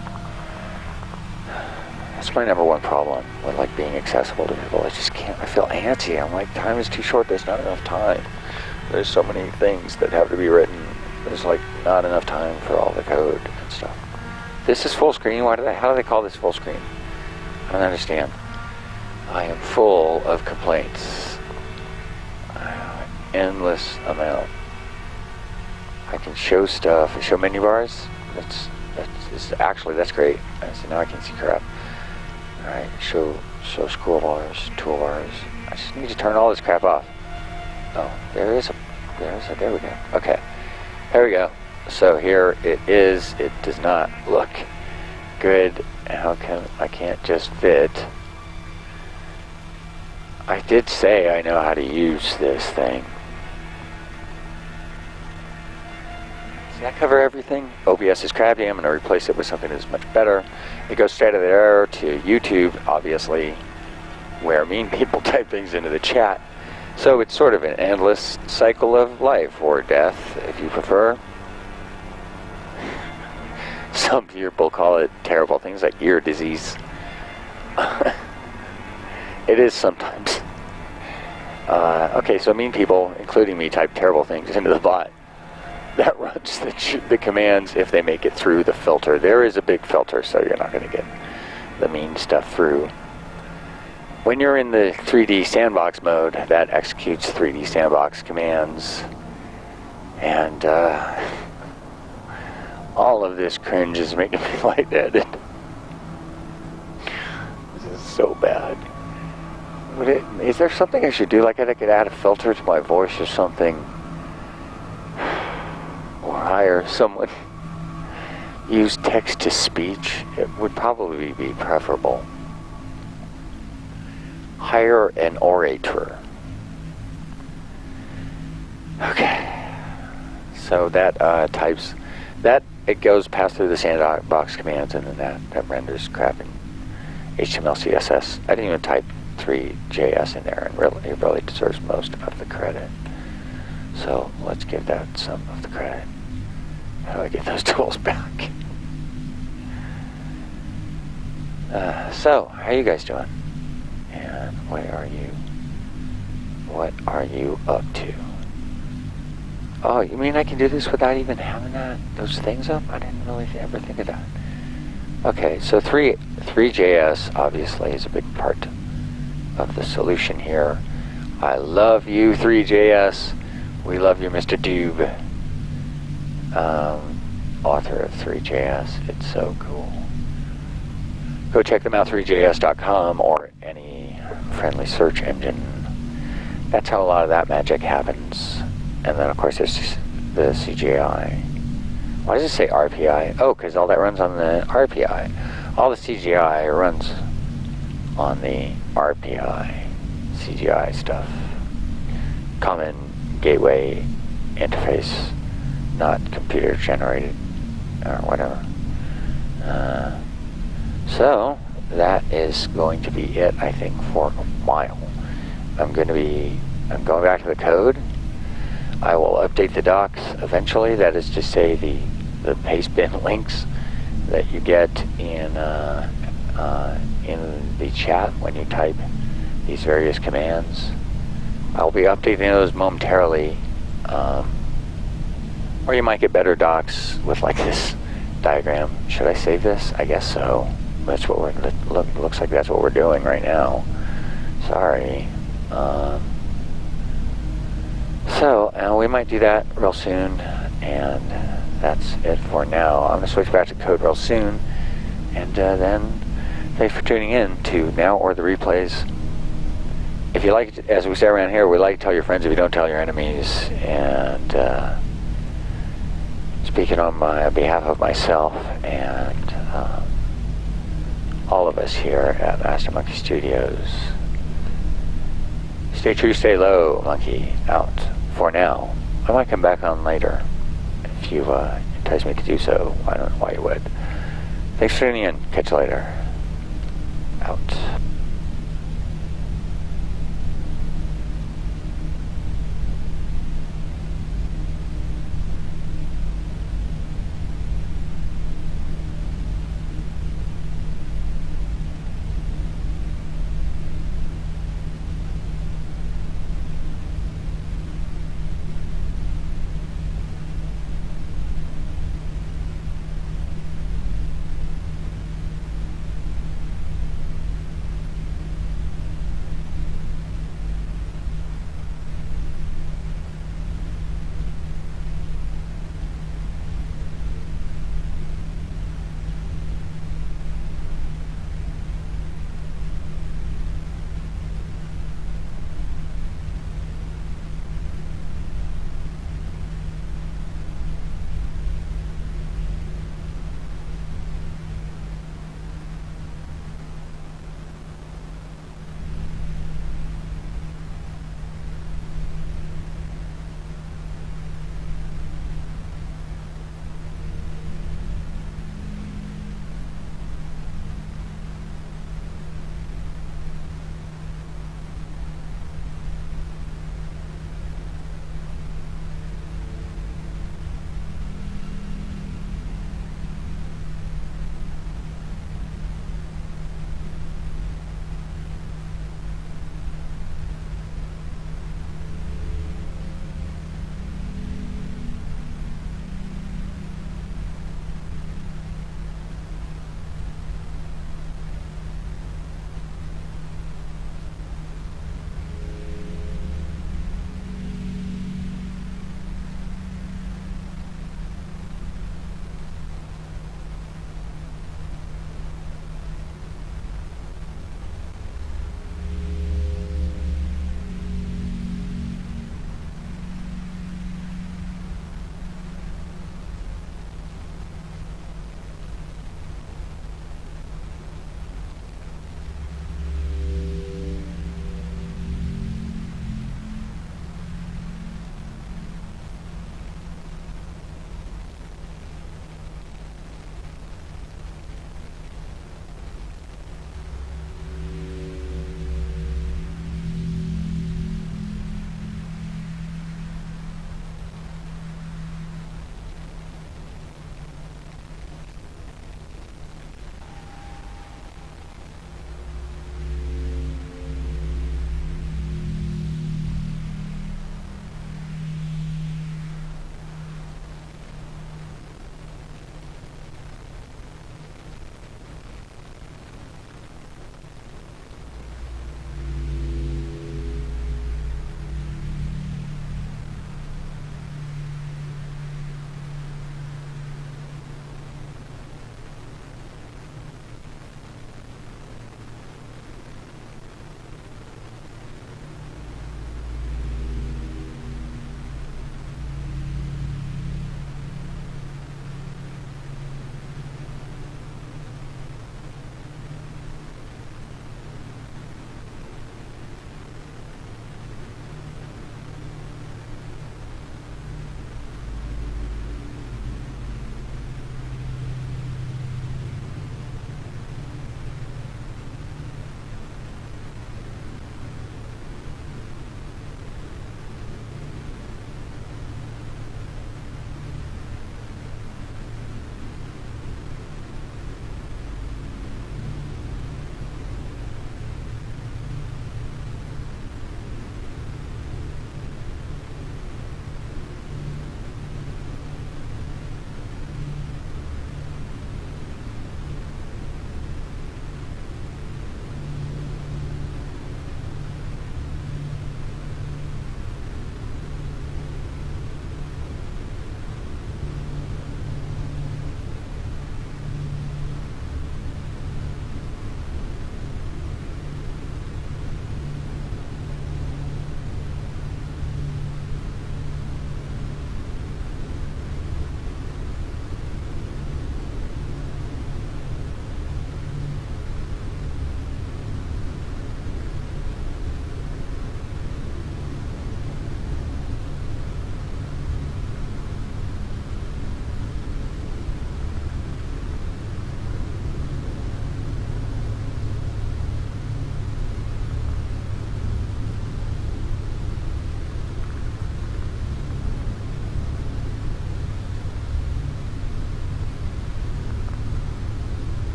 That's my number one problem with like being accessible to people. I just can't. I feel antsy. I'm like, time is too short. There's not enough time. There's so many things that have to be written. There's like not enough time for all the code and stuff. This is full screen. How do they call this full screen? I don't understand. I am full of complaints. Endless amount. I can show stuff. Show menu bars. That's great. So now I can see crap. All right. Show scroll bars, toolbars. I just need to turn all this crap off. Oh, there we go. Okay. There we go. So here it is. It does not look good. I can't just fit. I did say I know how to use this thing. Does that cover everything? OBS is crappy. I'm going to replace it with something that's much better. It goes straight out of there to YouTube, obviously, where mean people type things into the chat. So it's sort of an endless cycle of life, or death, if you prefer. Some people call it terrible things like ear disease. It is sometimes. Okay, so mean people, including me, type terrible things into the bot. That runs the commands if they make it through the filter. There is a big filter, so you're not going to get the mean stuff through. When you're in the 3D Sandbox mode, that executes 3D Sandbox commands. And all of this cringe is making me lightheaded. This is so bad. Is there something I should do? Like I could add a filter to my voice or something? Or hire someone. Use text to speech. It would probably be preferable. Hire an orator. Okay. So that types that it goes past through the sandbox commands, and then that renders crap in HTML, CSS. I didn't even type Three.js in there, and it really deserves most of the credit. So let's give that some of the credit. How do I get those tools back? So, how are you guys doing? And what are you up to? Oh, you mean I can do this without even having those things up? I didn't really ever think of that. Okay, so Three.js obviously is a big part of the solution here. I love you, Three.js. We love you, Mr. Doob, author of Three.js. It's so cool. Go check them out, Three.js.com, or any friendly search engine. That's how a lot of that magic happens. And then, of course, there's the CGI. Why does it say RPI? Oh, because all that runs on the RPI. All the CGI runs on the RPI, CGI stuff. Common gateway interface, not computer generated or whatever. So that is going to be it, I think, for a while. I'm going back to the code. I will update the docs eventually. That is to say, the paste bin links that you get in the chat when you type these various commands. I'll be updating those momentarily. Or you might get better docs with like this diagram. Should I save this? I guess so. That's what looks like that's what we're doing right now. Sorry. So we might do that real soon, and that's it for now. I'm going to switch back to code real soon, and then thanks for tuning in to Now or the Replays. If you like it, as we say around here, we like to tell your friends if you don't tell your enemies. And speaking on behalf of myself and all of us here at Master Monkey Studios, stay true, stay low, Monkey out for now. I might come back on later if you entice me to do so. I don't know why you would. Thanks for tuning in. Catch you later. Out.